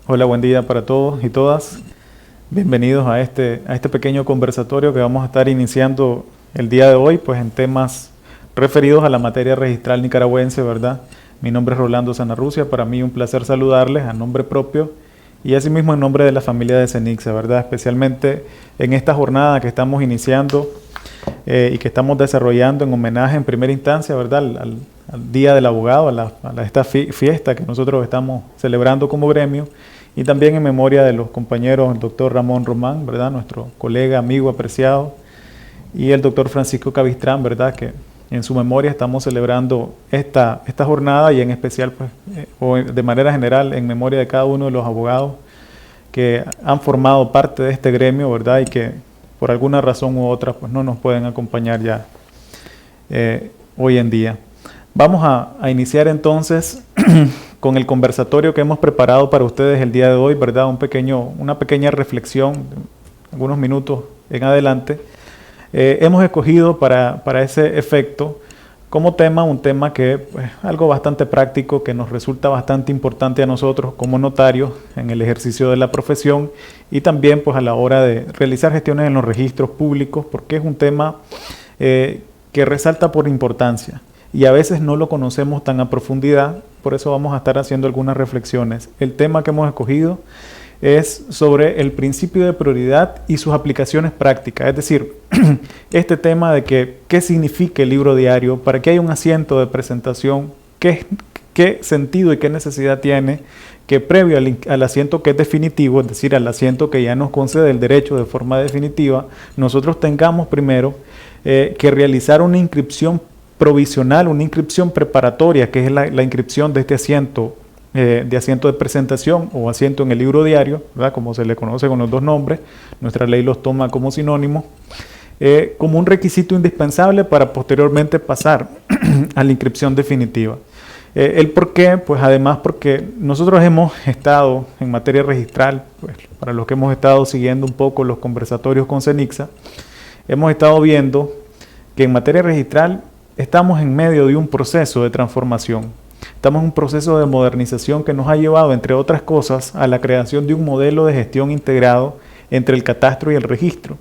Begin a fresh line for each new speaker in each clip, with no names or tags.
Hola, buen día para todos y todas. Bienvenidos a este pequeño conversatorio que vamos a estar iniciando el día de hoy, pues en temas referidos a la materia registral nicaragüense, ¿verdad? Mi nombre es Rolando Sanarrucia, para mí un placer saludarles a nombre propio y asimismo en nombre de la familia de CENICSA, ¿verdad? Especialmente en esta jornada que estamos iniciando y que estamos desarrollando en homenaje en primera instancia, ¿verdad? Al Día del Abogado, a esta fiesta que nosotros estamos celebrando como gremio, y también en memoria de los compañeros, el doctor Ramón Román, ¿verdad? Nuestro colega, amigo, apreciado, y el doctor Francisco Cabistrán, ¿verdad? Que en su memoria estamos celebrando esta jornada y en especial, pues, o de manera general, en memoria de cada uno de los abogados que han formado parte de este gremio, ¿verdad? Y que por alguna razón u otra, pues no nos pueden acompañar ya hoy en día. Vamos a iniciar entonces con el conversatorio que hemos preparado para ustedes el día de hoy, ¿verdad? Una pequeña reflexión, algunos minutos en adelante. Hemos escogido para ese efecto como tema un tema que pues, algo bastante práctico, que nos resulta bastante importante a nosotros como notarios en el ejercicio de la profesión y también pues a la hora de realizar gestiones en los registros públicos, porque es un tema que resalta por importancia y a veces no lo conocemos tan a profundidad. Por eso vamos a estar haciendo algunas reflexiones. El tema que hemos escogido es sobre el principio de prioridad y sus aplicaciones prácticas. Es decir, este tema de qué significa el libro diario, para qué hay un asiento de presentación, qué sentido y qué necesidad tiene que previo al asiento que es definitivo, es decir, al asiento que ya nos concede el derecho de forma definitiva, nosotros tengamos primero que realizar una inscripción provisional, una inscripción preparatoria, que es la inscripción de este asiento, de asiento de presentación o asiento en el libro diario, ¿verdad? Como se le conoce con los dos nombres, nuestra ley los toma como sinónimo, como un requisito indispensable para posteriormente pasar a la inscripción definitiva. ¿El por qué? Pues además porque nosotros hemos estado en materia registral, pues, para los que hemos estado siguiendo un poco los conversatorios con CENICSA, hemos estado viendo que en materia registral estamos en medio de un proceso de transformación. Estamos en un proceso de modernización que nos ha llevado, entre otras cosas, a la creación de un modelo de gestión integrado entre el catastro y el registro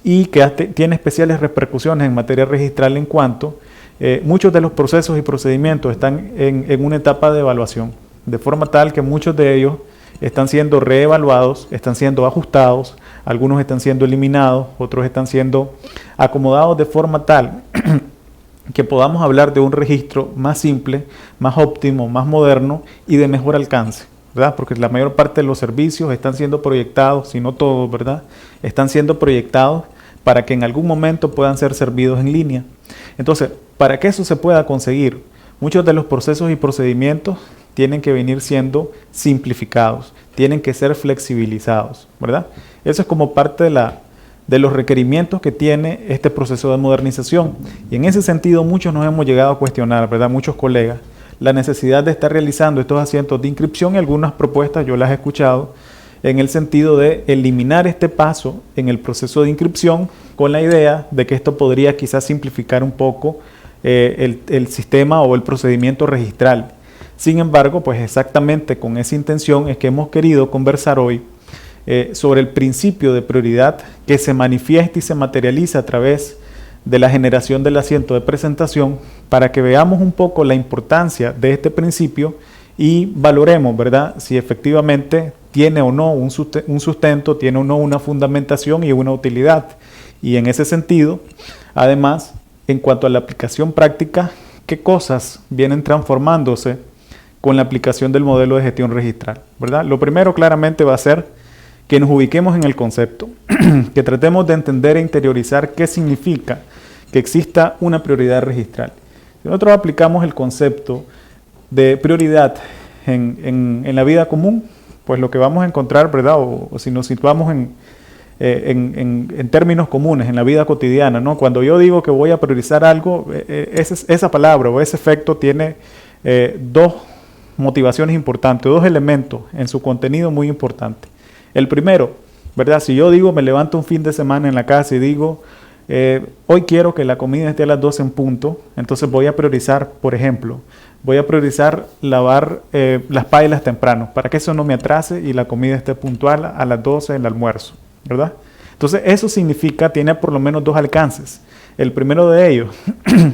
y que tiene especiales repercusiones en materia registral en cuanto muchos de los procesos y procedimientos están en una etapa de evaluación, de forma tal que muchos de ellos están siendo reevaluados, están siendo ajustados, algunos están siendo eliminados, otros están siendo acomodados de forma tal que podamos hablar de un registro más simple, más óptimo, más moderno y de mejor alcance, ¿verdad? Porque la mayor parte de los servicios están siendo proyectados, si no todos, ¿verdad? Están siendo proyectados para que en algún momento puedan ser servidos en línea. Entonces, para que eso se pueda conseguir, muchos de los procesos y procedimientos tienen que venir siendo simplificados, tienen que ser flexibilizados, ¿verdad? Eso es como parte de los requerimientos que tiene este proceso de modernización. Y en ese sentido muchos nos hemos llegado a cuestionar, ¿verdad? Muchos colegas, la necesidad de estar realizando estos asientos de inscripción y algunas propuestas yo las he escuchado en el sentido de eliminar este paso en el proceso de inscripción con la idea de que esto podría quizás simplificar un poco el sistema o el procedimiento registral. Sin embargo, pues exactamente con esa intención es que hemos querido conversar hoy sobre el principio de prioridad que se manifiesta y se materializa a través de la generación del asiento de presentación, para que veamos un poco la importancia de este principio y valoremos, ¿verdad?, si efectivamente tiene o no un sustento, tiene o no una fundamentación y una utilidad. Y en ese sentido, además, en cuanto a la aplicación práctica, ¿qué cosas vienen transformándose con la aplicación del modelo de gestión registral, ¿verdad? Lo primero claramente va a ser que nos ubiquemos en el concepto, que tratemos de entender e interiorizar qué significa que exista una prioridad registral. Si nosotros aplicamos el concepto de prioridad en la vida común, pues lo que vamos a encontrar, ¿verdad? O si nos situamos en términos comunes, en la vida cotidiana, ¿no? Cuando yo digo que voy a priorizar algo, esa palabra o ese efecto tiene dos motivaciones importantes, dos elementos en su contenido muy importantes. El primero, ¿verdad? Si yo digo, me levanto un fin de semana en la casa y digo, Hoy quiero que la comida esté a las 12 en punto, entonces voy a priorizar, por ejemplo, voy a priorizar lavar las pailas temprano, para que eso no me atrase y la comida esté puntual a las 12 en el almuerzo, ¿verdad? Entonces eso significa, tiene por lo menos dos alcances. El primero de ellos,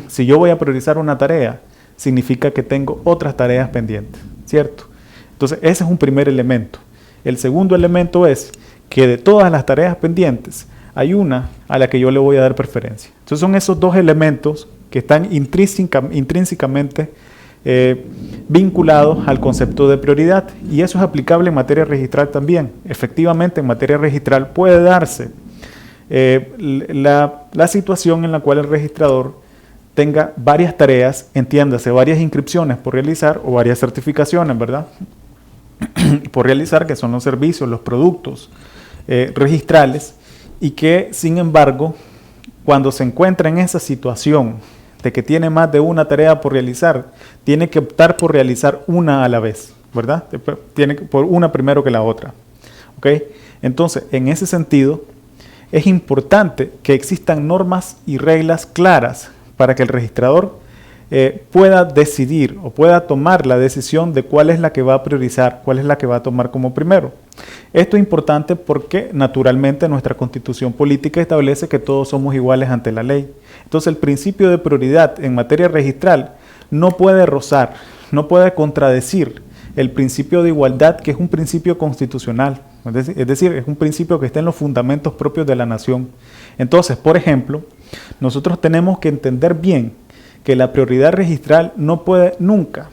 si yo voy a priorizar una tarea, significa que tengo otras tareas pendientes, ¿cierto? Entonces ese es un primer elemento. El segundo elemento es que de todas las tareas pendientes, hay una a la que yo le voy a dar preferencia. Entonces son esos dos elementos que están intrínsecamente vinculados al concepto de prioridad, y eso es aplicable en materia registral también. Efectivamente, en materia registral puede darse la situación en la cual el registrador tenga varias tareas, entiéndase, varias inscripciones por realizar o varias certificaciones, ¿verdad? por realizar, que son los servicios, los productos registrales, y que, sin embargo, cuando se encuentra en esa situación de que tiene más de una tarea por realizar, tiene que optar por realizar una a la vez, ¿verdad? Tiene por una primero que la otra, ¿ok? Entonces, en ese sentido, es importante que existan normas y reglas claras para que el registrador pueda decidir o pueda tomar la decisión de cuál es la que va a priorizar, cuál es la que va a tomar como primero. Esto es importante porque naturalmente nuestra Constitución política establece que todos somos iguales ante la ley. Entonces el principio de prioridad en materia registral no puede rozar, no puede contradecir el principio de igualdad, que es un principio constitucional, es decir, es un principio que está en los fundamentos propios de la nación. Entonces, por ejemplo, nosotros tenemos que entender bien que la prioridad registral no puede nunca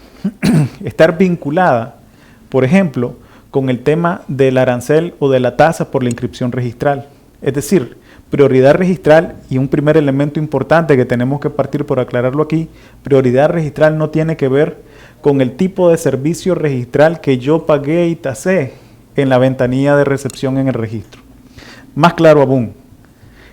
estar vinculada, por ejemplo, con el tema del arancel o de la tasa por la inscripción registral. Es decir, prioridad registral, y un primer elemento importante que tenemos que partir por aclararlo aquí, prioridad registral no tiene que ver con el tipo de servicio registral que yo pagué y tasé en la ventanilla de recepción en el registro. Más claro aún,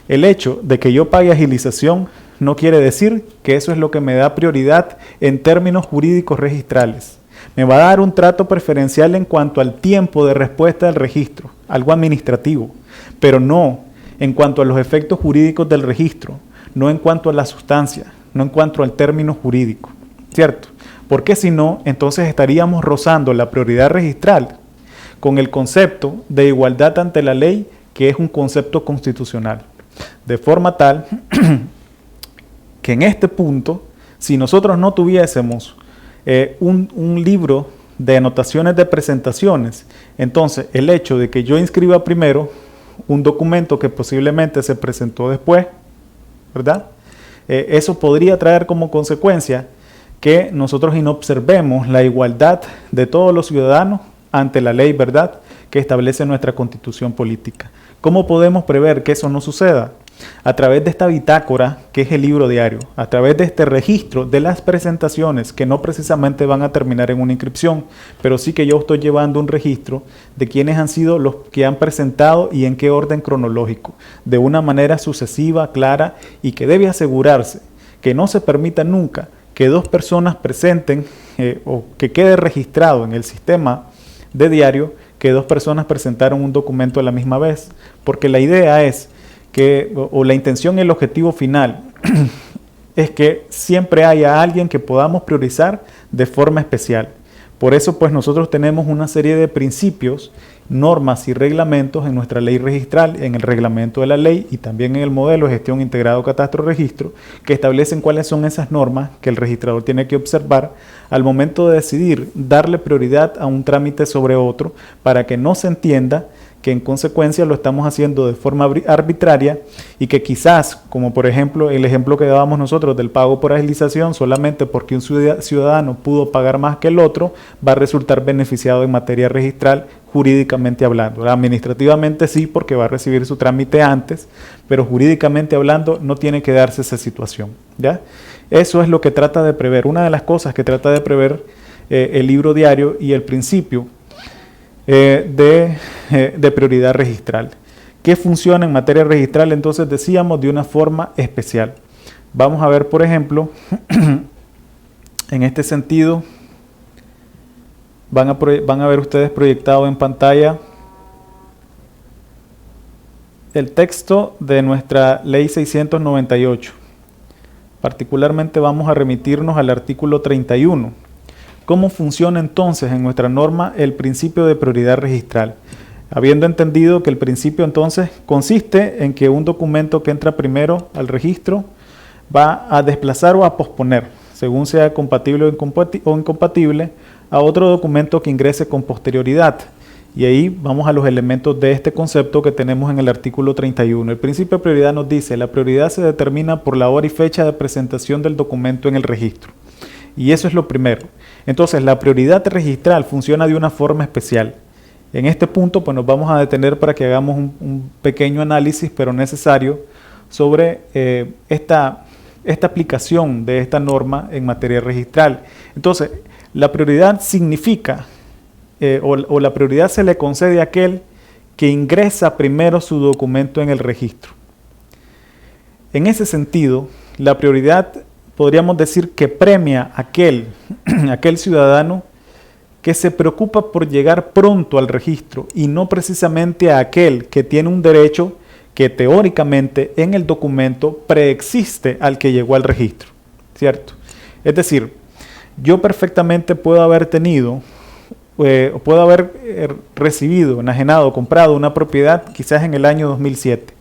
el hecho de que yo pague agilización no quiere decir que eso es lo que me da prioridad en términos jurídicos registrales. Me va a dar un trato preferencial en cuanto al tiempo de respuesta del registro, algo administrativo, pero no en cuanto a los efectos jurídicos del registro, no en cuanto a la sustancia, no en cuanto al término jurídico, ¿cierto? Porque si no, entonces estaríamos rozando la prioridad registral con el concepto de igualdad ante la ley, que es un concepto constitucional. De forma tal que en este punto, si nosotros no tuviésemos un libro de anotaciones de presentaciones, entonces el hecho de que yo inscriba primero un documento que posiblemente se presentó después, ¿verdad? Eso podría traer como consecuencia que nosotros inobservemos la igualdad de todos los ciudadanos ante la ley, ¿verdad?, que establece nuestra Constitución política. ¿Cómo podemos prever que eso no suceda? A través de esta bitácora, que es el libro diario, a través de este registro de las presentaciones, que no precisamente van a terminar en una inscripción, pero sí que yo estoy llevando un registro de quiénes han sido los que han presentado y en qué orden cronológico, de una manera sucesiva, clara, y que debe asegurarse que no se permita nunca que dos personas presenten o que quede registrado en el sistema de diario que dos personas presentaron un documento a la misma vez, porque la idea es que, o la intención y el objetivo final es que siempre haya alguien que podamos priorizar de forma especial. Por eso, pues, nosotros tenemos una serie de principios, normas y reglamentos en nuestra ley registral, en el reglamento de la ley y también en el modelo de gestión integrado catastro-registro, que establecen cuáles son esas normas que el registrador tiene que observar al momento de decidir darle prioridad a un trámite sobre otro, para que no se entienda que en consecuencia lo estamos haciendo de forma arbitraria y que quizás, como por ejemplo el ejemplo que dábamos nosotros del pago por agilización, solamente porque un ciudadano pudo pagar más que el otro, va a resultar beneficiado en materia registral jurídicamente hablando. Administrativamente sí, porque va a recibir su trámite antes, pero jurídicamente hablando no tiene que darse esa situación, ¿ya? Eso es lo que trata de prever, una de las cosas que trata de prever el libro diario y el principio de prioridad registral. ¿Qué funciona en materia registral? Entonces decíamos de una forma especial. Vamos a ver, por ejemplo, en este sentido, van a ver ustedes proyectado en pantalla el texto de nuestra Ley 698. Particularmente vamos a remitirnos al artículo 31. ¿Cómo funciona entonces en nuestra norma el principio de prioridad registral? Habiendo entendido que el principio entonces consiste en que un documento que entra primero al registro va a desplazar o a posponer, según sea compatible o incompatible, a otro documento que ingrese con posterioridad. Y ahí vamos a los elementos de este concepto que tenemos en el artículo 31. El principio de prioridad nos dice: la prioridad se determina por la hora y fecha de presentación del documento en el registro. Y eso es lo primero. Entonces, la prioridad registral funciona de una forma especial. En este punto, pues nos vamos a detener para que hagamos un pequeño análisis, pero necesario, sobre esta aplicación de esta norma en materia registral. Entonces, la prioridad significa, o la prioridad se le concede a aquel que ingresa primero su documento en el registro. En ese sentido, la prioridad podríamos decir que premia a aquel ciudadano que se preocupa por llegar pronto al registro y no precisamente a aquel que tiene un derecho que teóricamente en el documento preexiste al que llegó al registro, ¿cierto? Es decir, yo perfectamente puedo haber tenido, puedo haber recibido, enajenado, comprado una propiedad quizás en el año 2007,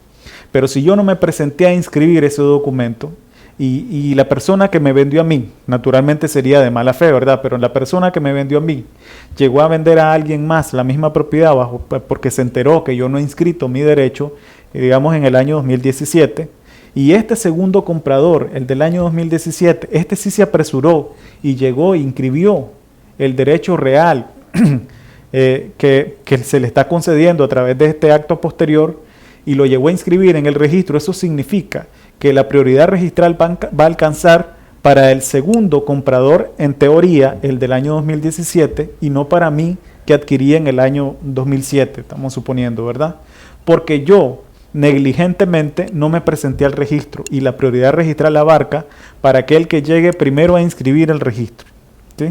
pero si yo no me presenté a inscribir ese documento, y la persona que me vendió a mí, naturalmente sería de mala fe, ¿verdad? Pero la persona que me vendió a mí llegó a vender a alguien más la misma propiedad porque se enteró que yo no he inscrito mi derecho, digamos en el año 2017, y este segundo comprador, el del año 2017, este sí se apresuró y llegó e inscribió el derecho real que se le está concediendo a través de este acto posterior y lo llegó a inscribir en el registro. Eso significa que la prioridad registral va a alcanzar para el segundo comprador, en teoría, el del año 2017, y no para mí, que adquirí en el año 2007, estamos suponiendo, ¿verdad? Porque yo negligentemente no me presenté al registro, y la prioridad registral abarca para aquel que llegue primero a inscribir el registro, ¿sí?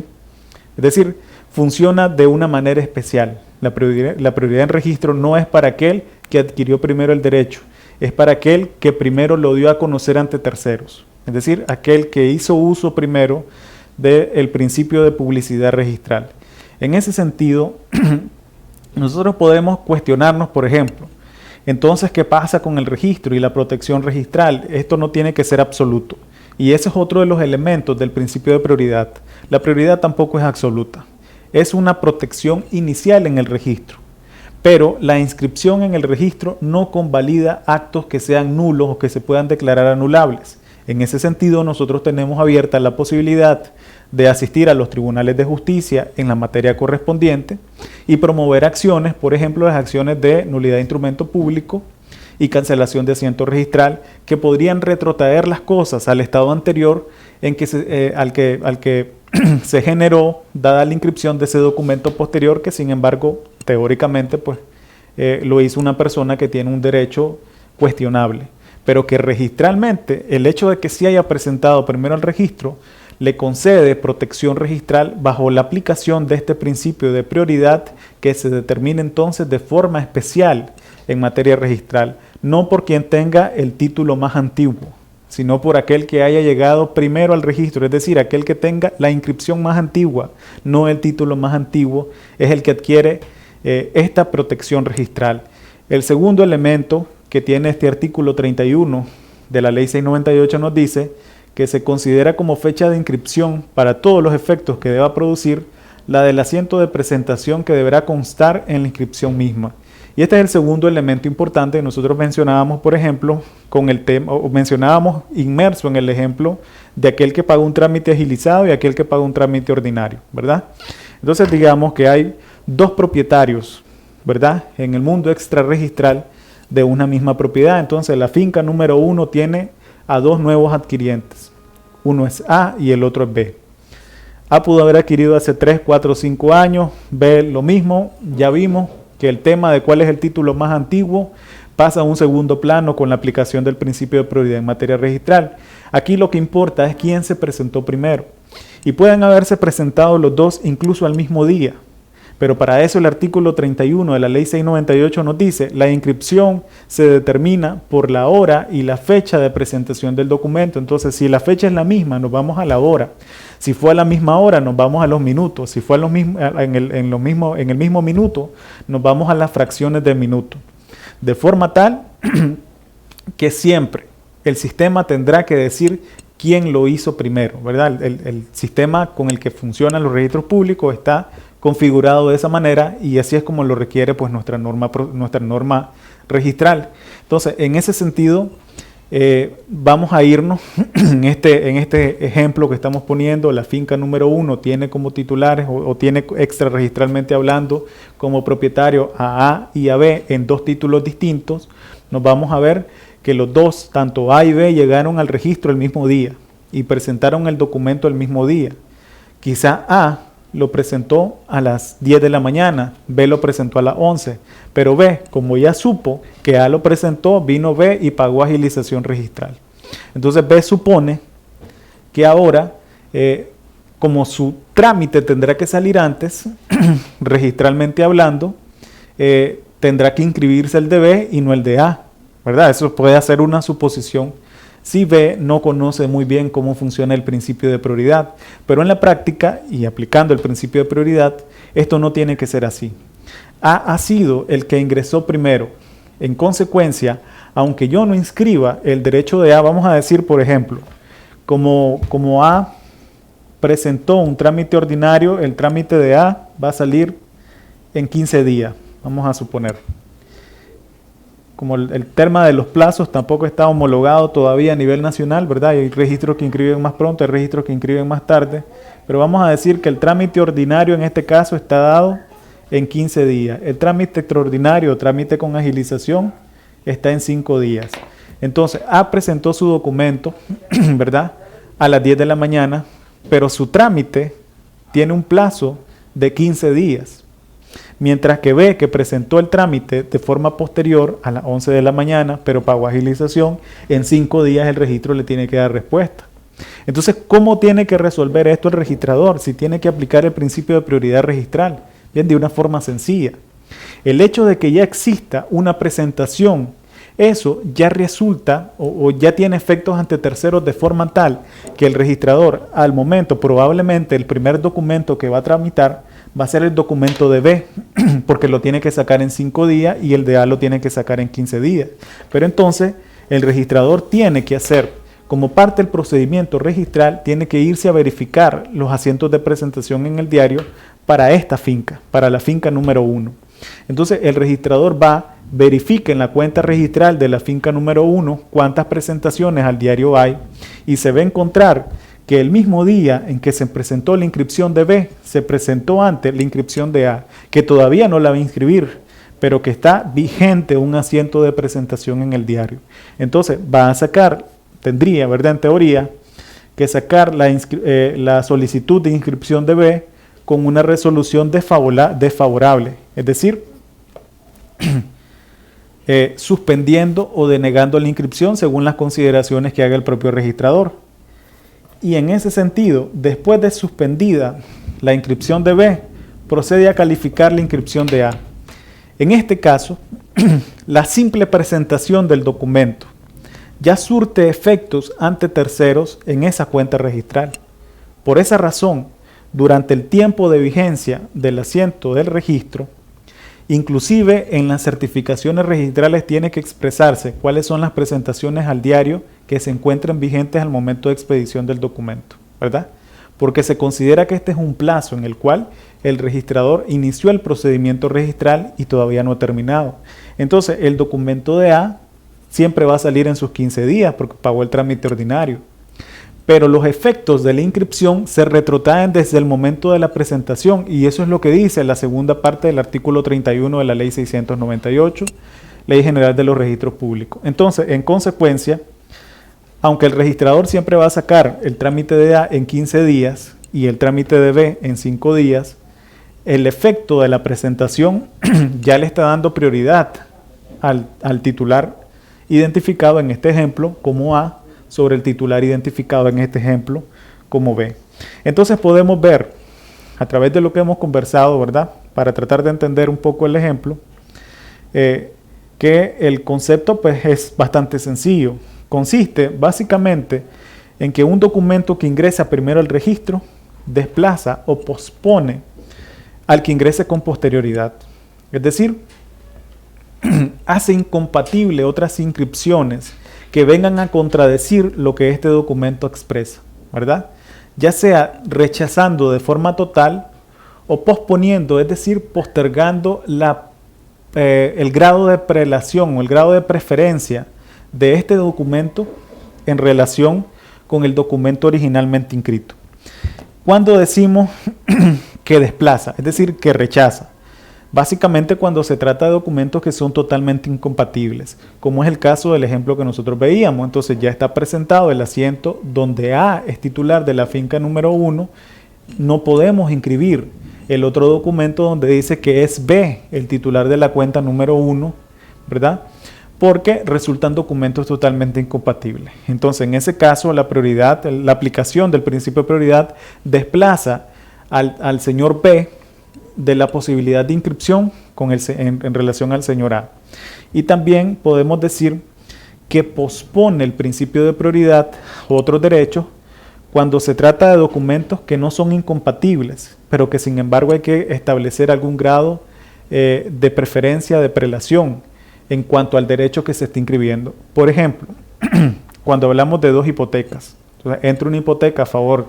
Es decir, funciona de una manera especial. La prioridad en registro no es para aquel que adquirió primero el derecho, es para aquel que primero lo dio a conocer ante terceros, es decir, aquel que hizo uso primero del principio de publicidad registral. En ese sentido, nosotros podemos cuestionarnos, por ejemplo, entonces, ¿qué pasa con el registro y la protección registral? Esto no tiene que ser absoluto, y ese es otro de los elementos del principio de prioridad. La prioridad tampoco es absoluta, es una protección inicial en el registro. Pero la inscripción en el registro no convalida actos que sean nulos o que se puedan declarar anulables. En ese sentido, nosotros tenemos abierta la posibilidad de asistir a los tribunales de justicia en la materia correspondiente y promover acciones, por ejemplo, las acciones de nulidad de instrumento público y cancelación de asiento registral, que podrían retrotraer las cosas al estado anterior en que al que se generó, dada la inscripción de ese documento posterior, que sin embargo teóricamente pues lo hizo una persona que tiene un derecho cuestionable, pero que registralmente el hecho de que se haya presentado primero al registro le concede protección registral bajo la aplicación de este principio de prioridad, que se determina entonces de forma especial en materia registral, no por quien tenga el título más antiguo, sino por aquel que haya llegado primero al registro, es decir, aquel que tenga la inscripción más antigua, no el título más antiguo, es el que adquiere esta protección registral. El segundo elemento que tiene este artículo 31 de la Ley 698 nos dice que se considera como fecha de inscripción para todos los efectos que deba producir la del asiento de presentación que deberá constar en la inscripción misma. Y este es el segundo elemento importante que nosotros mencionábamos, por ejemplo, con el tema, o mencionábamos inmerso en el ejemplo de aquel que paga un trámite agilizado y aquel que paga un trámite ordinario, ¿verdad? Entonces digamos que hay dos propietarios, ¿verdad?, en el mundo extrarregistral de una misma propiedad. Entonces la finca número 1 tiene a dos nuevos adquirientes. Uno es A y el otro es B. A pudo haber adquirido hace 3, 4, 5 años, B lo mismo. Ya vimos que el tema de cuál es el título más antiguo pasa a un segundo plano con la aplicación del principio de prioridad en materia registral. Aquí lo que importa es quién se presentó primero. Y pueden haberse presentado los dos incluso al mismo día. Pero para eso el artículo 31 de la ley 698 nos dice, la inscripción se determina por la hora y la fecha de presentación del documento. Entonces, si la fecha es la misma, nos vamos a la hora. Si fue a la misma hora, nos vamos a los minutos. Si fue en el mismo minuto, nos vamos a las fracciones de minuto. De forma tal que siempre el sistema tendrá que decir quién lo hizo primero, ¿verdad? El sistema con el que funcionan los registros públicos está configurado de esa manera y así es como lo requiere pues nuestra norma registral. Entonces, en ese sentido, vamos a irnos en este ejemplo que estamos poniendo. La finca número 1 tiene como titulares o tiene extrarregistralmente hablando como propietario a A y a B en 2 títulos distintos. Nos vamos a ver que los dos, tanto A y B, llegaron al registro el mismo día y presentaron el documento el mismo día. Quizá A lo presentó a las 10 de la mañana, B lo presentó a las 11, pero B, como ya supo que A lo presentó, vino B y pagó agilización registral. Entonces B supone que ahora, como su trámite tendrá que salir antes, registralmente hablando, tendrá que inscribirse el de B y no el de A, ¿verdad? Eso puede ser una suposición si B no conoce muy bien cómo funciona el principio de prioridad. Pero en la práctica, y aplicando el principio de prioridad, esto no tiene que ser así. A ha sido el que ingresó primero. En consecuencia, aunque yo no inscriba el derecho de A, vamos a decir, por ejemplo, como A presentó un trámite ordinario, el trámite de A va a salir en 15 días, vamos a suponer. Como el tema de los plazos tampoco está homologado todavía a nivel nacional, ¿verdad? Hay registros que inscriben más pronto, hay registros que inscriben más tarde, pero vamos a decir que el trámite ordinario en este caso está dado en 15 días. El trámite extraordinario, trámite con agilización, está en 5 días. Entonces, A presentó su documento, ¿verdad? A las 10 de la mañana, pero su trámite tiene un plazo de 15 días. Mientras que B, que presentó el trámite de forma posterior a las 11 de la mañana, pero pagó agilización, en 5 días el registro le tiene que dar respuesta. Entonces, ¿cómo tiene que resolver esto el registrador? Si tiene que aplicar el principio de prioridad registral, bien, de una forma sencilla. El hecho de que ya exista una presentación, eso ya resulta o ya tiene efectos ante terceros de forma tal que el registrador al momento, probablemente el primer documento que va a tramitar, va a ser el documento de B, porque lo tiene que sacar en 5 días y el de A lo tiene que sacar en 15 días. Pero entonces el registrador tiene que hacer, como parte del procedimiento registral, tiene que irse a verificar los asientos de presentación en el diario para esta finca, para la finca número 1. Entonces el registrador va, verifica en la cuenta registral de la finca número 1 cuántas presentaciones al diario hay y se va a encontrar que el mismo día en que se presentó la inscripción de B, se presentó antes la inscripción de A, que todavía no la va a inscribir, pero que está vigente un asiento de presentación en el diario. Entonces va a sacar, tendría, ¿verdad? En teoría, que sacar la solicitud de inscripción de B con una resolución desfavorable, es decir, suspendiendo o denegando la inscripción según las consideraciones que haga el propio registrador. Y en ese sentido, después de suspendida la inscripción de B, procede a calificar la inscripción de A. En este caso, la simple presentación del documento ya surte efectos ante terceros en esa cuenta registral. Por esa razón, durante el tiempo de vigencia del asiento del registro, inclusive en las certificaciones registrales tiene que expresarse cuáles son las presentaciones al diario que se encuentran vigentes al momento de expedición del documento, ¿verdad? Porque se considera que este es un plazo en el cual el registrador inició el procedimiento registral y todavía no ha terminado. Entonces, el documento de A siempre va a salir en sus 15 días porque pagó el trámite ordinario. Pero los efectos de la inscripción se retrotraen desde el momento de la presentación y eso es lo que dice la segunda parte del artículo 31 de la Ley 698, Ley General de los Registros Públicos. Entonces, en consecuencia, aunque el registrador siempre va a sacar el trámite de A en 15 días y el trámite de B en 5 días, el efecto de la presentación ya le está dando prioridad al titular identificado en este ejemplo como A sobre el titular identificado en este ejemplo como B. Entonces podemos ver a través de lo que hemos conversado, ¿verdad? para tratar de entender un poco el ejemplo, que el concepto pues es bastante sencillo. Consiste básicamente en que un documento que ingresa primero al registro desplaza o pospone al que ingrese con posterioridad. Es decir, hace incompatible otras inscripciones que vengan a contradecir lo que este documento expresa, ¿verdad? Ya sea rechazando de forma total o posponiendo, es decir, postergando el grado de prelación o el grado de preferencia de este documento en relación con el documento originalmente inscrito. Cuando decimos que desplaza, es decir, que rechaza, básicamente cuando se trata de documentos que son totalmente incompatibles, como es el caso del ejemplo que nosotros veíamos. Entonces ya está presentado el asiento donde A es titular de la finca número 1, no podemos inscribir el otro documento donde dice que es B el titular de la cuenta número 1, ¿verdad? Porque resultan documentos totalmente incompatibles. Entonces, en ese caso, la prioridad, la aplicación del principio de prioridad desplaza al señor B de la posibilidad de inscripción en relación al señor A. Y también podemos decir que pospone el principio de prioridad u otros derechos cuando se trata de documentos que no son incompatibles, pero que sin embargo hay que establecer algún grado de preferencia, de prelación en cuanto al derecho que se está inscribiendo. Por ejemplo, cuando hablamos de dos hipotecas, entonces, entra una hipoteca a favor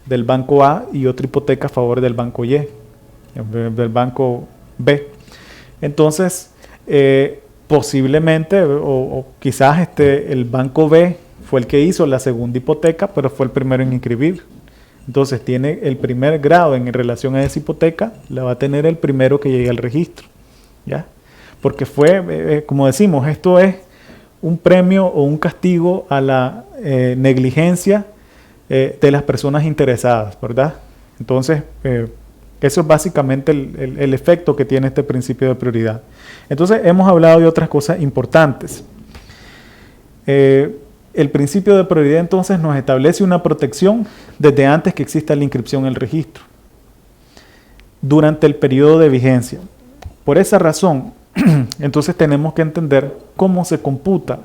del banco A y otra hipoteca a favor del banco Y, del banco B. Entonces, posiblemente o quizás el banco B fue el que hizo la segunda hipoteca, pero fue el primero en inscribir. Entonces tiene el primer grado en relación a esa hipoteca, la va a tener el primero que llegue al registro, ¿ya? Porque fue, como decimos, esto es un premio o un castigo a la negligencia de las personas interesadas, ¿verdad? Entonces, eso es básicamente el efecto que tiene este principio de prioridad. Entonces, hemos hablado de otras cosas importantes. El principio de prioridad entonces nos establece una protección desde antes que exista la inscripción en el registro, durante el periodo de vigencia. Por esa razón, entonces tenemos que entender cómo se computa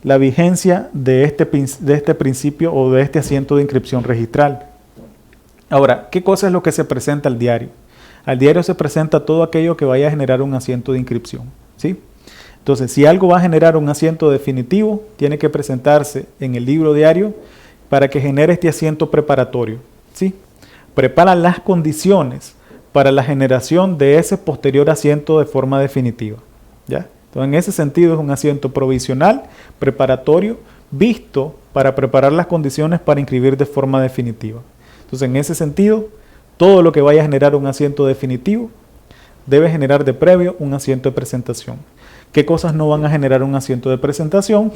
la vigencia de este principio o de este asiento de inscripción registral. Ahora, ¿qué cosa es lo que se presenta al diario? Al diario se presenta todo aquello que vaya a generar un asiento de inscripción, ¿sí? Entonces, si algo va a generar un asiento definitivo, tiene que presentarse en el libro diario para que genere este asiento preparatorio, ¿sí? Prepara las condiciones para la generación de ese posterior asiento de forma definitiva, ¿ya? Entonces, en ese sentido es un asiento provisional, preparatorio, visto para preparar las condiciones para inscribir de forma definitiva. Entonces, en ese sentido, todo lo que vaya a generar un asiento definitivo debe generar de previo un asiento de presentación. ¿Qué cosas no van a generar un asiento de presentación?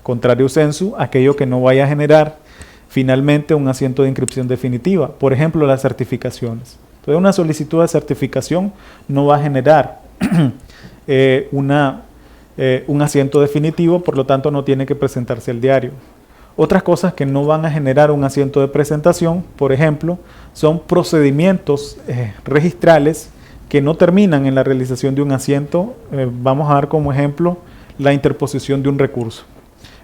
Contrario sensu, aquello que no vaya a generar finalmente un asiento de inscripción definitiva. Por ejemplo, las certificaciones. Entonces, una solicitud de certificación no va a generar un asiento definitivo, por lo tanto no tiene que presentarse al diario. Otras cosas que no van a generar un asiento de presentación, por ejemplo, son procedimientos registrales que no terminan en la realización de un asiento. Vamos a dar como ejemplo la interposición de un recurso.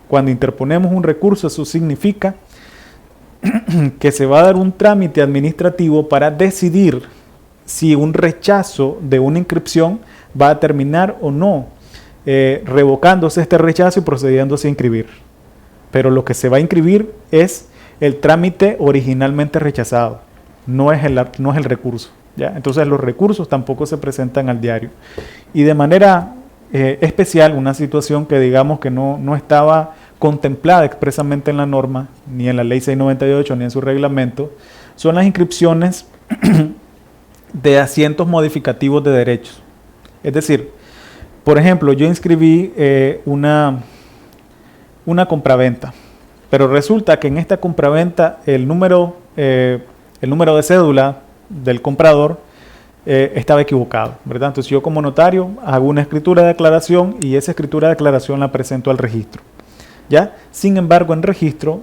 Cuando interponemos un recurso, eso significa que se va a dar un trámite administrativo para decidir si un rechazo de una inscripción va a terminar o no, revocándose este rechazo y procediéndose a inscribir. Pero lo que se va a inscribir es el trámite originalmente rechazado, no es el recurso, ¿ya? Entonces los recursos tampoco se presentan al diario. Y de manera especial, una situación que digamos que no estaba contemplada expresamente en la norma, ni en la ley 698, ni en su reglamento, son las inscripciones de asientos modificativos de derechos. Es decir, por ejemplo, yo inscribí una compraventa, pero resulta que en esta compraventa el número de cédula del comprador estaba equivocado, ¿verdad? Entonces yo como notario hago una escritura de declaración y esa escritura de declaración la presento al registro, ¿ya? Sin embargo, en registro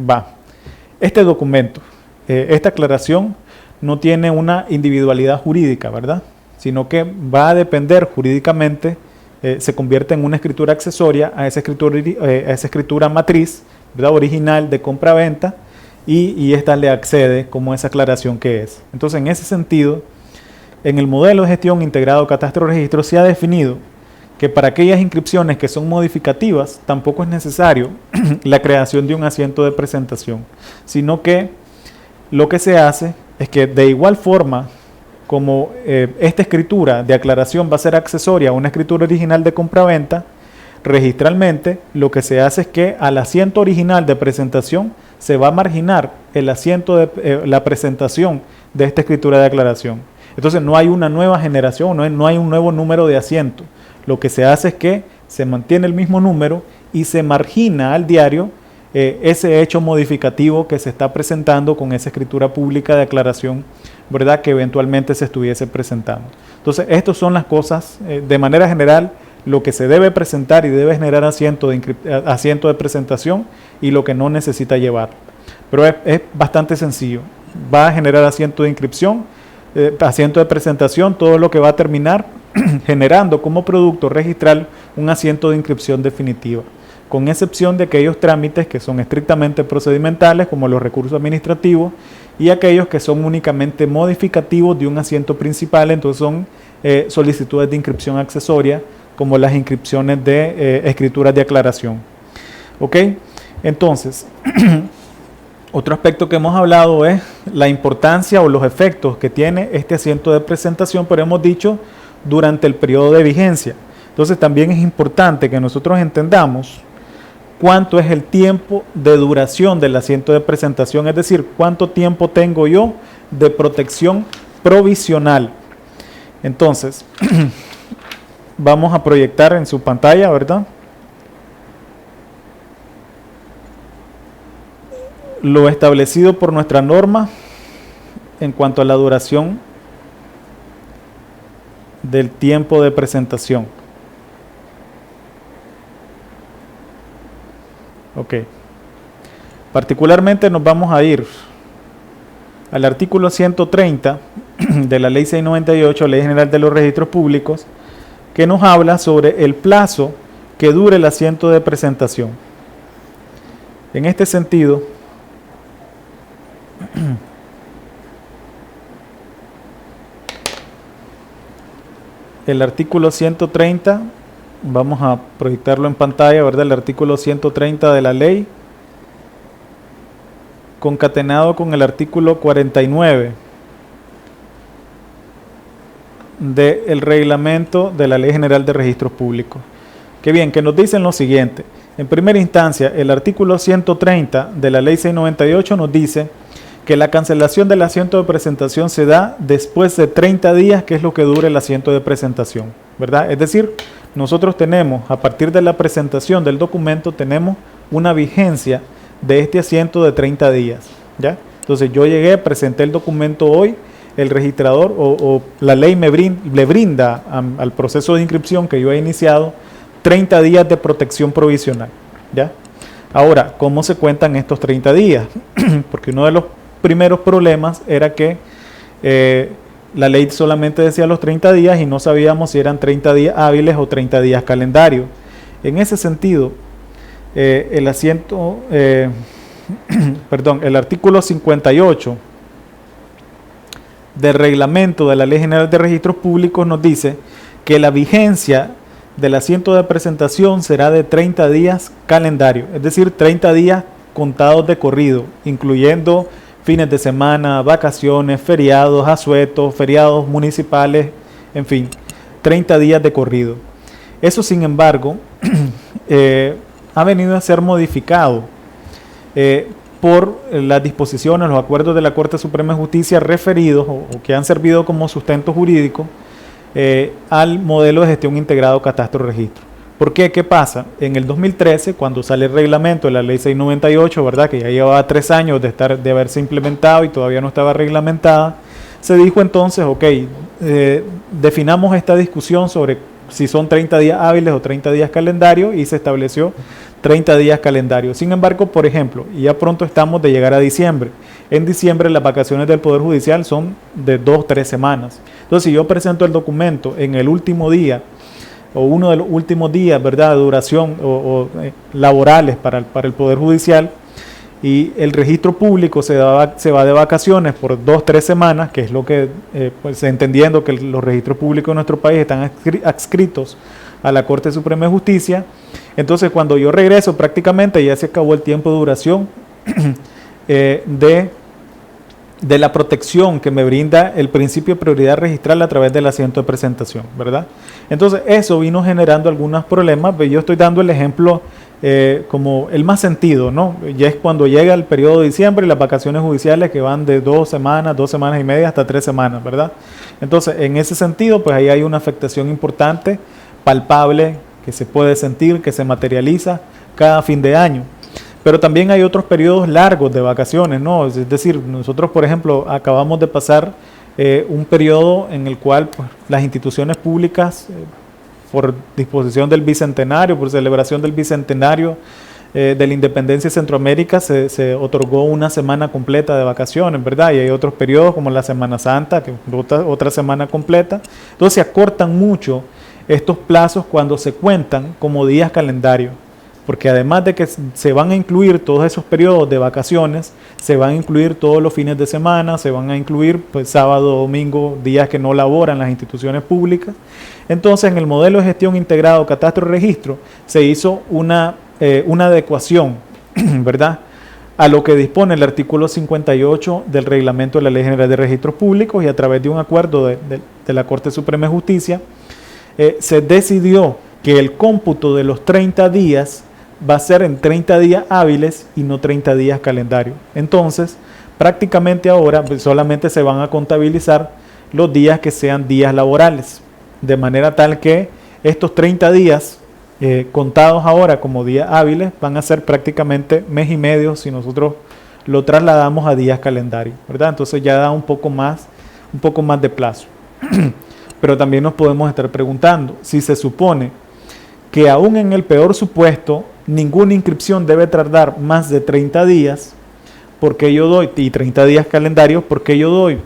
va este documento, esta aclaración no tiene una individualidad jurídica, ¿verdad? Sino que va a depender jurídicamente, se convierte en una escritura accesoria a esa escritura matriz, ¿verdad? Original de compra-venta, y esta le accede como esa aclaración que es. Entonces, en ese sentido, en el modelo de gestión integrado catastro-registro se ha definido que para aquellas inscripciones que son modificativas tampoco es necesario la creación de un asiento de presentación, sino que lo que se hace es que de igual forma como esta escritura de aclaración va a ser accesoria a una escritura original de compraventa, registralmente lo que se hace es que al asiento original de presentación se va a marginar el asiento de la presentación de esta escritura de aclaración. Entonces no hay una nueva generación, no hay un nuevo número de asiento. Lo que se hace es que se mantiene el mismo número y se margina al diario ese hecho modificativo que se está presentando con esa escritura pública de aclaración, ¿verdad?, que eventualmente se estuviese presentando. Entonces, estas son las cosas, de manera general, lo que se debe presentar y debe generar asiento de presentación y lo que no necesita llevar. Pero es bastante sencillo. Va a generar asiento de inscripción, asiento de presentación, todo lo que va a terminar generando como producto registral un asiento de inscripción definitiva, con excepción de aquellos trámites que son estrictamente procedimentales, como los recursos administrativos, y aquellos que son únicamente modificativos de un asiento principal, entonces son solicitudes de inscripción accesoria, como las inscripciones de escrituras de aclaración. ¿Ok? Entonces, otro aspecto que hemos hablado es la importancia o los efectos que tiene este asiento de presentación, pero hemos dicho durante el periodo de vigencia. Entonces también es importante que nosotros entendamos cuánto es el tiempo de duración del asiento de presentación, es decir, cuánto tiempo tengo yo de protección provisional. Entonces, vamos a proyectar en su pantalla, ¿verdad?, lo establecido por nuestra norma en cuanto a la duración del tiempo de presentación. Ok. Particularmente nos vamos a ir al artículo 130 de la Ley 698, Ley General de los Registros Públicos, que nos habla sobre el plazo que dure el asiento de presentación. En este sentido, el artículo 130, vamos a proyectarlo en pantalla, ¿verdad? El artículo 130 de la ley, concatenado con el artículo 49 del reglamento de la Ley General de Registros Públicos. Qué bien, que nos dicen lo siguiente. En primera instancia, el artículo 130 de la Ley 698 nos dice que la cancelación del asiento de presentación se da después de 30 días, que es lo que dure el asiento de presentación, ¿verdad? Es decir, nosotros tenemos, a partir de la presentación del documento, tenemos una vigencia de este asiento de 30 días, ¿ya? Entonces yo llegué, presenté el documento hoy, el registrador o la ley le brinda al proceso de inscripción que yo he iniciado 30 días de protección provisional, ¿ya? Ahora, ¿cómo se cuentan estos 30 días? Porque uno de los primeros problemas era que la ley solamente decía los 30 días y no sabíamos si eran 30 días hábiles o 30 días calendario. En ese sentido, el artículo 58 del reglamento de la Ley General de Registros Públicos nos dice que la vigencia del asiento de presentación será de 30 días calendario, es decir, 30 días contados de corrido, incluyendo fines de semana, vacaciones, feriados, asuetos, feriados municipales, en fin, 30 días de corrido. Eso, sin embargo, ha venido a ser modificado por las disposiciones, los acuerdos de la Corte Suprema de Justicia referidos o que han servido como sustento jurídico al modelo de gestión integrado catastro-registro. ¿Por qué? ¿Qué pasa? En el 2013, cuando sale el reglamento de la Ley 698, ¿verdad?, que ya llevaba 3 años de haberse implementado y todavía no estaba reglamentada, se dijo entonces, ok, definamos esta discusión sobre si son 30 días hábiles o 30 días calendario, y se estableció 30 días calendario. Sin embargo, por ejemplo, y ya pronto estamos de llegar a diciembre. En diciembre las vacaciones del Poder Judicial son de 2-3 semanas. Entonces, si yo presento el documento en el último día, o uno de los últimos días, ¿verdad?, de duración laborales para el Poder Judicial, y el registro público se va de vacaciones por 2-3 semanas, que es lo que, pues entendiendo que los registros públicos de nuestro país están adscritos a la Corte Suprema de Justicia, entonces cuando yo regreso prácticamente ya se acabó el tiempo de duración de la protección que me brinda el principio de prioridad registral a través del asiento de presentación, ¿verdad? Entonces eso vino generando algunos problemas. Yo estoy dando el ejemplo como el más sentido, ¿no? Ya es cuando llega el periodo de diciembre y las vacaciones judiciales que van de 2 semanas y media hasta 3 semanas, ¿verdad? Entonces, en ese sentido, pues ahí hay una afectación importante, palpable, que se puede sentir, que se materializa cada fin de año. Pero también hay otros periodos largos de vacaciones, ¿no? Es decir, nosotros, por ejemplo, acabamos de pasar un periodo en el cual pues, las instituciones públicas, por disposición del Bicentenario, por celebración del Bicentenario de la Independencia de Centroamérica, se otorgó una semana completa de vacaciones, ¿verdad? Y hay otros periodos como la Semana Santa, que otra semana completa. Entonces se acortan mucho estos plazos cuando se cuentan como días calendario, porque además de que se van a incluir todos esos periodos de vacaciones, se van a incluir todos los fines de semana, se van a incluir pues, sábado, domingo, días que no laboran las instituciones públicas. Entonces, en el modelo de gestión integrado catastro y registro se hizo una adecuación, ¿verdad?, a lo que dispone el artículo 58 del reglamento de la Ley General de Registros Públicos, y a través de un acuerdo de la Corte Suprema de Justicia se decidió que el cómputo de los 30 días va a ser en 30 días hábiles y no 30 días calendario. Entonces, prácticamente ahora pues, solamente se van a contabilizar los días que sean días laborales, de manera tal que estos 30 días contados ahora como días hábiles van a ser prácticamente mes y medio si nosotros lo trasladamos a días calendario, ¿verdad? Entonces ya da un poco más de plazo. Pero también nos podemos estar preguntando, si se supone que aún en el peor supuesto, ninguna inscripción debe tardar más de 30 días, ¿por qué yo doy? Y 30 días calendarios, ¿por qué yo doy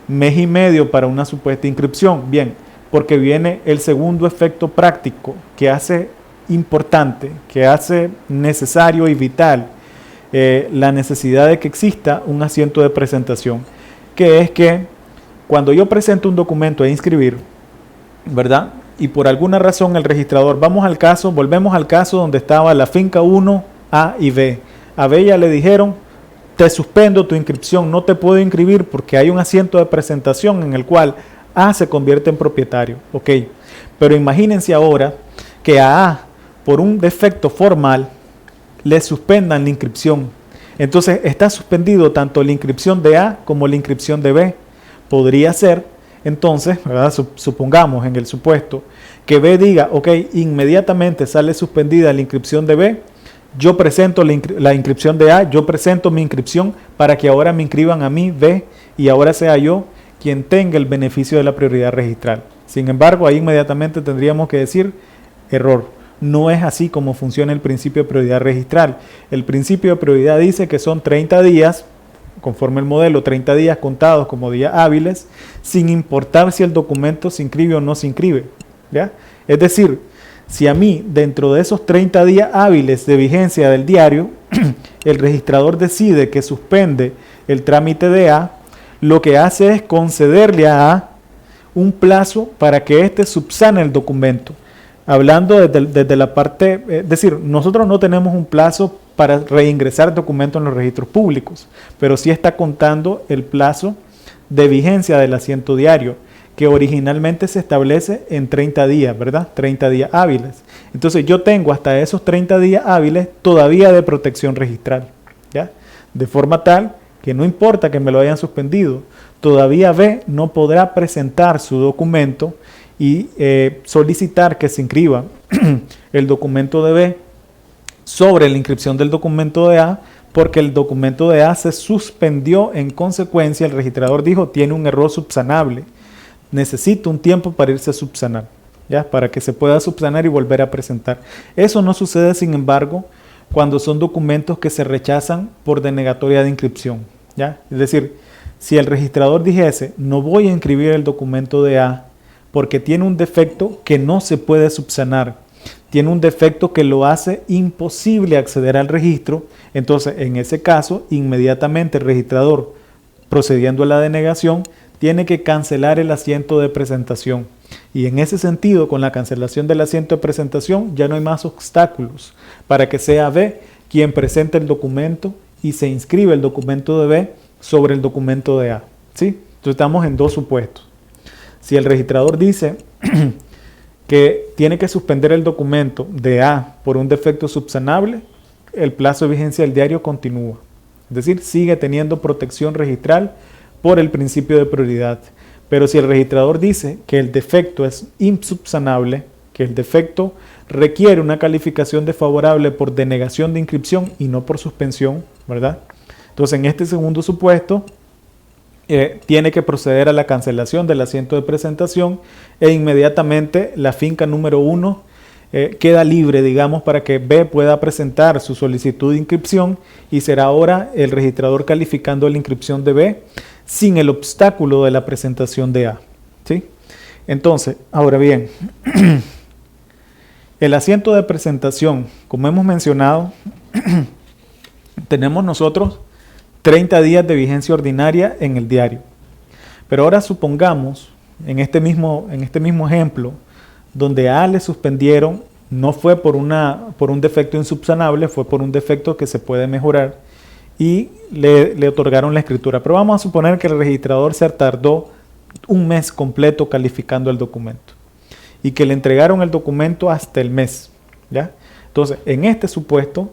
mes y medio para una supuesta inscripción? Bien, porque viene el segundo efecto práctico que hace importante, que hace necesario y vital la necesidad de que exista un asiento de presentación, que es que cuando yo presento un documento a inscribir, ¿verdad?, y por alguna razón el registrador, volvemos al caso donde estaba la finca 1, A y B. A B ya le dijeron, te suspendo tu inscripción, no te puedo inscribir porque hay un asiento de presentación en el cual A se convierte en propietario. Ok, pero imagínense ahora que a A, por un defecto formal, le suspendan la inscripción. Entonces está suspendido tanto la inscripción de A como la inscripción de B. Podría ser, entonces, ¿verdad?, supongamos en el supuesto que B diga, ok, inmediatamente sale suspendida la inscripción de B, yo presento la inscripción de A, yo presento mi inscripción para que ahora me inscriban a mí, B, y ahora sea yo quien tenga el beneficio de la prioridad registral. Sin embargo, ahí inmediatamente tendríamos que decir, error, no es así como funciona el principio de prioridad registral. El principio de prioridad dice que son 30 días, conforme el modelo, 30 días contados como días hábiles, sin importar si el documento se inscribe o no se inscribe, ¿ya? Es decir, si a mí, dentro de esos 30 días hábiles de vigencia del diario, el registrador decide que suspende el trámite de A, lo que hace es concederle a A un plazo para que éste subsane el documento. Hablando desde la parte, es decir, nosotros no tenemos un plazo para reingresar documentos en los registros públicos, pero sí está contando el plazo de vigencia del asiento diario, que originalmente se establece en 30 días, ¿verdad? 30 días hábiles. Entonces yo tengo hasta esos 30 días hábiles todavía de protección registral, ¿ya? De forma tal que no importa que me lo hayan suspendido, todavía B no podrá presentar su documento y solicitar que se inscriba el documento de B sobre la inscripción del documento de A, porque el documento de A se suspendió en consecuencia. El registrador dijo, tiene un error subsanable, necesito un tiempo para irse a subsanar, ¿ya? Para que se pueda subsanar y volver a presentar. Eso no sucede, sin embargo, cuando son documentos que se rechazan por denegatoria de inscripción, ¿ya? Es decir, si el registrador dijese, no voy a inscribir el documento de A porque tiene un defecto que no se puede subsanar, tiene un defecto que lo hace imposible acceder al registro, entonces en ese caso, inmediatamente el registrador, procediendo a la denegación, tiene que cancelar el asiento de presentación. Y en ese sentido, con la cancelación del asiento de presentación, ya no hay más obstáculos para que sea B quien presente el documento y se inscribe el documento de B sobre el documento de A, ¿sí? Entonces estamos en dos supuestos. Si el registrador dice que tiene que suspender el documento de A por un defecto subsanable, el plazo de vigencia del diario continúa. Es decir, sigue teniendo protección registral por el principio de prioridad. Pero si el registrador dice que el defecto es insubsanable, que el defecto requiere una calificación desfavorable por denegación de inscripción y no por suspensión, ¿verdad? Entonces, en este segundo supuesto, tiene que proceder a la cancelación del asiento de presentación e inmediatamente la finca número 1 queda libre, digamos, para que B pueda presentar su solicitud de inscripción y será ahora el registrador calificando la inscripción de B sin el obstáculo de la presentación de A, ¿sí? Entonces, ahora bien, el asiento de presentación, como hemos mencionado, tenemos nosotros 30 días de vigencia ordinaria en el diario. Pero ahora supongamos, en este mismo ejemplo, donde a A le suspendieron, no fue por un defecto insubsanable, fue por un defecto que se puede mejorar y le otorgaron la escritura. Pero vamos a suponer que el registrador se tardó un mes completo calificando el documento y que le entregaron el documento hasta el mes, ¿ya? Entonces, en este supuesto,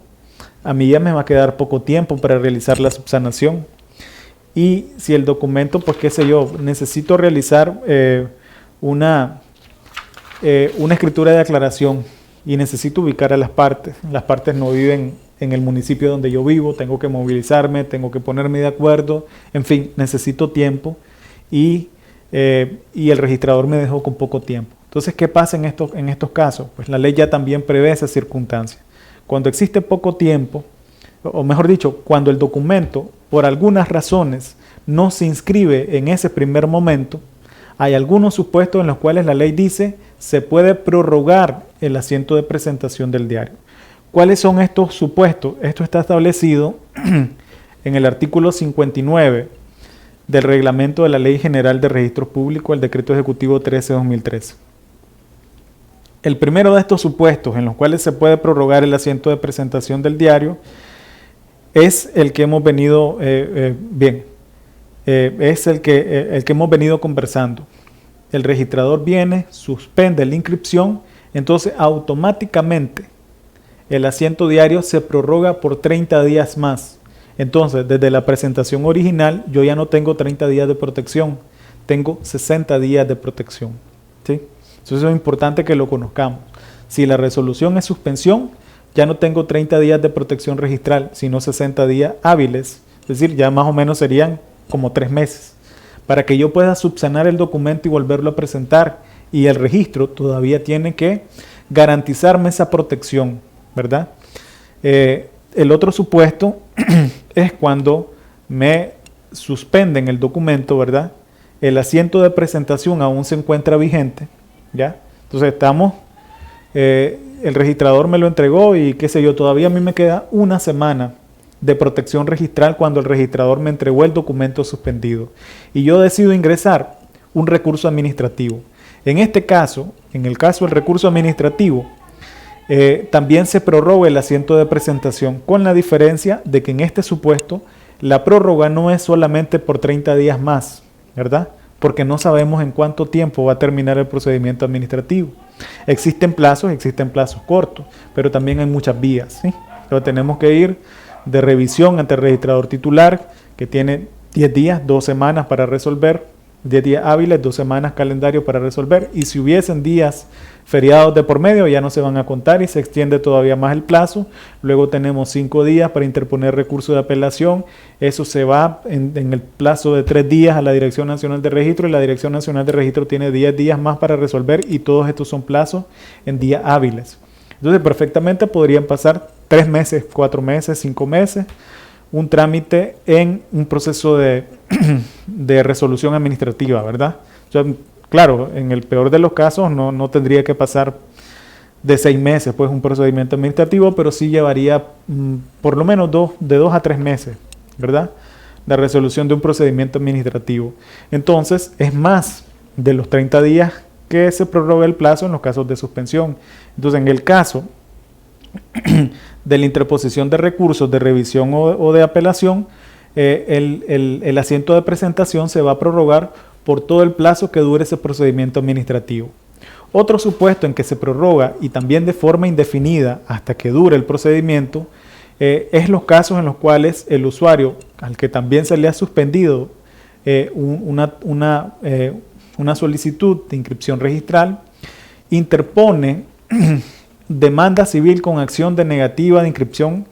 a mí ya me va a quedar poco tiempo para realizar la subsanación. Y si el documento, pues qué sé yo, necesito realizar una escritura de aclaración y necesito ubicar a las partes no viven en el municipio donde yo vivo, tengo que movilizarme, tengo que ponerme de acuerdo, en fin, necesito tiempo y el registrador me dejó con poco tiempo. Entonces, ¿qué pasa en estos casos? Pues la ley ya también prevé esa circunstancia. Cuando existe poco tiempo, o mejor dicho, cuando el documento, por algunas razones, no se inscribe en ese primer momento, hay algunos supuestos en los cuales la ley dice se puede prorrogar el asiento de presentación del diario. ¿Cuáles son estos supuestos? Esto está establecido en el artículo 59 del reglamento de la Ley General de Registros Públicos, el Decreto Ejecutivo 13/2013. El primero de estos supuestos en los cuales se puede prorrogar el asiento de presentación del diario es el que hemos venido es el que hemos venido conversando. El registrador viene, suspende la inscripción, entonces automáticamente el asiento diario se prorroga por 30 días más. Entonces, desde la presentación original, yo ya no tengo 30 días de protección, tengo 60 días de protección, ¿sí? Eso es importante que lo conozcamos. Si la resolución es suspensión, ya no tengo 30 días de protección registral, sino 60 días hábiles. Es decir, ya más o menos serían como 3 meses. Para que yo pueda subsanar el documento y volverlo a presentar. Y el registro todavía tiene que garantizarme esa protección, ¿verdad? El otro supuesto es cuando me suspenden el documento, ¿verdad? El asiento de presentación aún se encuentra vigente, ¿ya? Entonces el registrador me lo entregó y qué sé yo, todavía a mí me queda una semana de protección registral cuando el registrador me entregó el documento suspendido. Y yo decido ingresar un recurso administrativo. En este caso, en el caso del recurso administrativo, también se prorroga el asiento de presentación, con la diferencia de que en este supuesto la prórroga no es solamente por 30 días más, ¿verdad? Porque no sabemos en cuánto tiempo va a terminar el procedimiento administrativo. Existen plazos cortos, pero también hay muchas vías, ¿sí? Pero tenemos que ir de revisión ante el registrador titular, que tiene 10 días, 2 semanas para resolver, 10 días hábiles, 2 semanas calendario para resolver, y si hubiesen días feriados de por medio ya no se van a contar y se extiende todavía más el plazo. Luego tenemos 5 días para interponer recurso de apelación, eso se va en el plazo de 3 días a la Dirección Nacional de Registro, y la Dirección Nacional de Registro tiene 10 días más para resolver, y todos estos son plazos en días hábiles. Entonces perfectamente podrían pasar 3 meses, 4 meses, 5 meses, un trámite en un proceso de resolución administrativa, ¿verdad? O sea, claro, en el peor de los casos no tendría que pasar de 6 meses, pues un procedimiento administrativo, pero sí llevaría por lo menos de 2 a 3 meses, ¿verdad? La resolución de un procedimiento administrativo. Entonces, es más de los 30 días que se prorroga el plazo en los casos de suspensión. Entonces, en el caso de la interposición de recursos de revisión o de apelación, el asiento de presentación se va a prorrogar por todo el plazo que dure ese procedimiento administrativo. Otro supuesto en que se prorroga y también de forma indefinida hasta que dure el procedimiento es los casos en los cuales el usuario, al que también se le ha suspendido una solicitud de inscripción registral, interpone demanda civil con acción de negativa de inscripción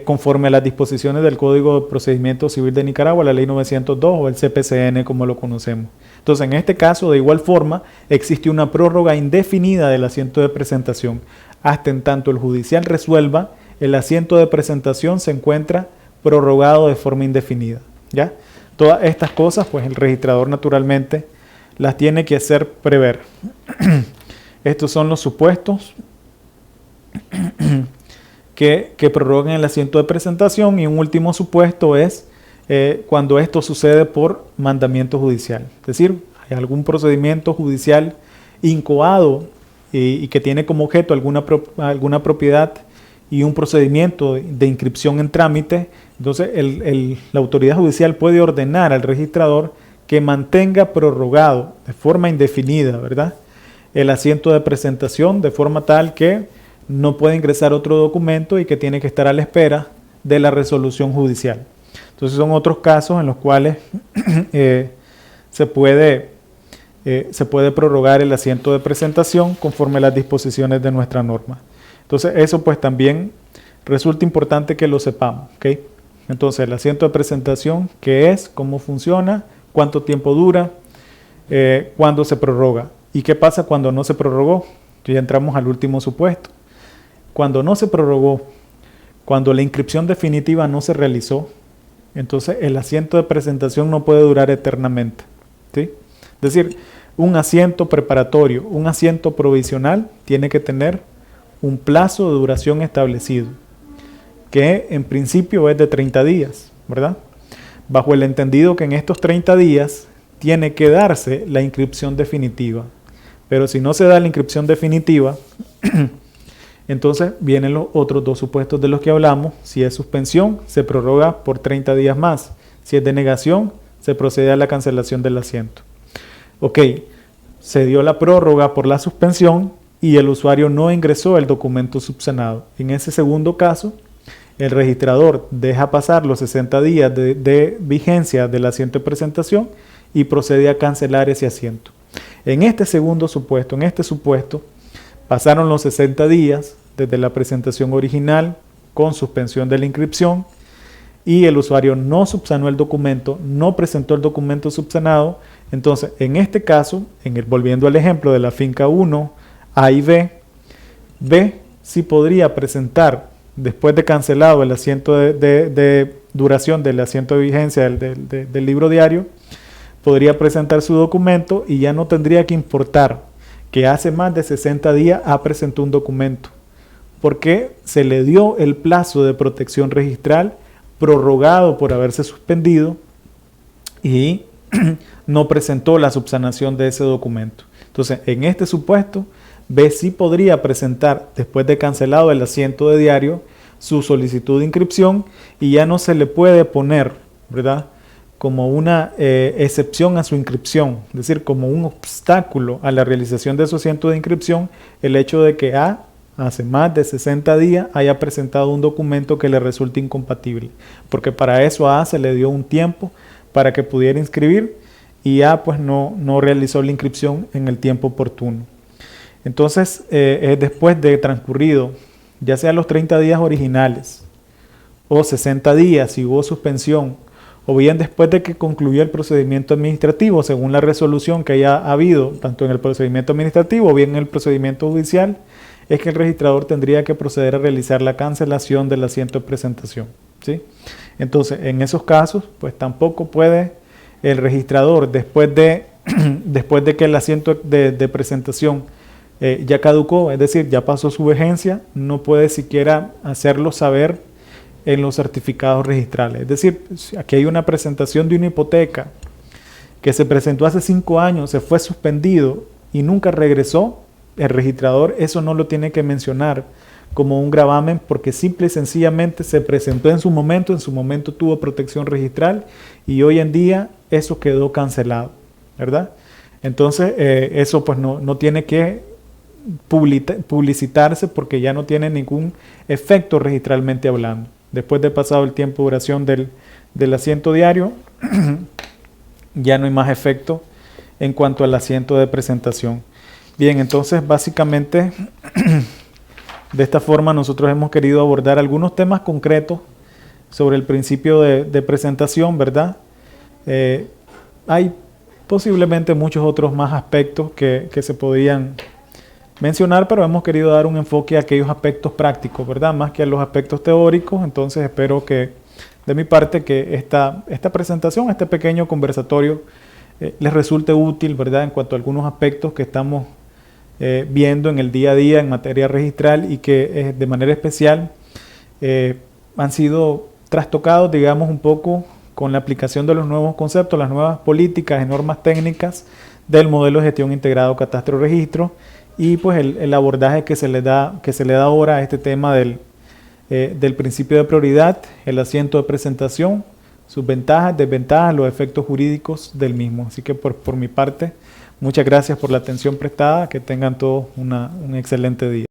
conforme a las disposiciones del Código de Procedimiento Civil de Nicaragua, la Ley 902 o el CPCN como lo conocemos. Entonces, en este caso, de igual forma, existe una prórroga indefinida del asiento de presentación. Hasta en tanto el judicial resuelva, el asiento de presentación se encuentra prorrogado de forma indefinida, ¿ya? Todas estas cosas, pues el registrador naturalmente las tiene que hacer prever. Estos son los supuestos que prorrogan el asiento de presentación, y un último supuesto es cuando esto sucede por mandamiento judicial. Es decir, hay algún procedimiento judicial incoado y que tiene como objeto alguna propiedad y un procedimiento de inscripción en trámite. Entonces la autoridad judicial puede ordenar al registrador que mantenga prorrogado de forma indefinida, ¿verdad?, el asiento de presentación, de forma tal que no puede ingresar otro documento y que tiene que estar a la espera de la resolución judicial. Entonces son otros casos en los cuales se puede prorrogar el asiento de presentación conforme a las disposiciones de nuestra norma. Entonces eso pues también resulta importante que lo sepamos, ¿ok? Entonces el asiento de presentación, ¿qué es? ¿Cómo funciona? ¿Cuánto tiempo dura? ¿Cuándo se prorroga? ¿Y qué pasa cuando no se prorrogó? Ya entramos al último supuesto. Cuando no se prorrogó, cuando la inscripción definitiva no se realizó, entonces el asiento de presentación no puede durar eternamente, ¿sí? Es decir, un asiento preparatorio, un asiento provisional tiene que tener un plazo de duración establecido, que en principio es de 30 días, ¿verdad? Bajo el entendido que en estos 30 días tiene que darse la inscripción definitiva. Pero si no se da la inscripción definitiva, entonces vienen los otros dos supuestos de los que hablamos. Si es suspensión, se prorroga por 30 días más. Si es denegación, se procede a la cancelación del asiento. Ok, se dio la prórroga por la suspensión y el usuario no ingresó el documento subsanado. En ese segundo caso, el registrador deja pasar los 60 días de vigencia del asiento de presentación y procede a cancelar ese asiento. En este segundo supuesto, pasaron los 60 días desde la presentación original con suspensión de la inscripción y el usuario no subsanó el documento, no presentó el documento subsanado. Entonces, en este caso, volviendo al ejemplo de la finca 1, A y B sí podría presentar, después de cancelado el asiento de duración del asiento de vigencia del libro diario, podría presentar su documento y ya no tendría que importar que hace más de 60 días presentó un documento, porque se le dio el plazo de protección registral prorrogado por haberse suspendido y no presentó la subsanación de ese documento. Entonces, en este supuesto, B sí podría presentar, después de cancelado el asiento de diario, su solicitud de inscripción y ya no se le puede poner, ¿verdad?, como una excepción a su inscripción, es decir, como un obstáculo a la realización de su asiento de inscripción, el hecho de que A hace más de 60 días haya presentado un documento que le resulte incompatible, porque para eso a A se le dio un tiempo para que pudiera inscribir y ya pues no realizó la inscripción en el tiempo oportuno. Entonces, después de transcurrido, ya sea los 30 días originales o 60 días si hubo suspensión, o bien después de que concluyó el procedimiento administrativo, según la resolución que haya habido, tanto en el procedimiento administrativo o bien en el procedimiento judicial, es que el registrador tendría que proceder a realizar la cancelación del asiento de presentación, ¿sí? Entonces, en esos casos, pues tampoco puede el registrador, después de que el asiento de presentación ya caducó, es decir, ya pasó su vigencia, no puede siquiera hacerlo saber en los certificados registrales. Es decir, aquí hay una presentación de una hipoteca que se presentó hace 5 años, se fue suspendido y nunca regresó, el registrador eso no lo tiene que mencionar como un gravamen porque simple y sencillamente se presentó en su momento tuvo protección registral y hoy en día eso quedó cancelado, ¿verdad? Entonces eso pues no tiene que publicitarse porque ya no tiene ningún efecto registralmente hablando. Después de pasado el tiempo de duración del asiento diario, ya no hay más efecto en cuanto al asiento de presentación. Bien, entonces básicamente de esta forma nosotros hemos querido abordar algunos temas concretos sobre el principio de presentación, ¿verdad? Hay posiblemente muchos otros más aspectos que se podrían mencionar, pero hemos querido dar un enfoque a aquellos aspectos prácticos, ¿verdad? Más que a los aspectos teóricos. Entonces espero que de mi parte que esta presentación, este pequeño conversatorio les resulte útil, ¿verdad? En cuanto a algunos aspectos que estamos viendo en el día a día en materia registral y que de manera especial han sido trastocados, digamos, un poco con la aplicación de los nuevos conceptos, las nuevas políticas y normas técnicas del modelo de gestión integrado catastro-registro y pues el abordaje que se le da ahora a este tema del principio de prioridad, el asiento de presentación, sus ventajas, desventajas, los efectos jurídicos del mismo. Así que por mi parte, muchas gracias por la atención prestada, que tengan todos un excelente día.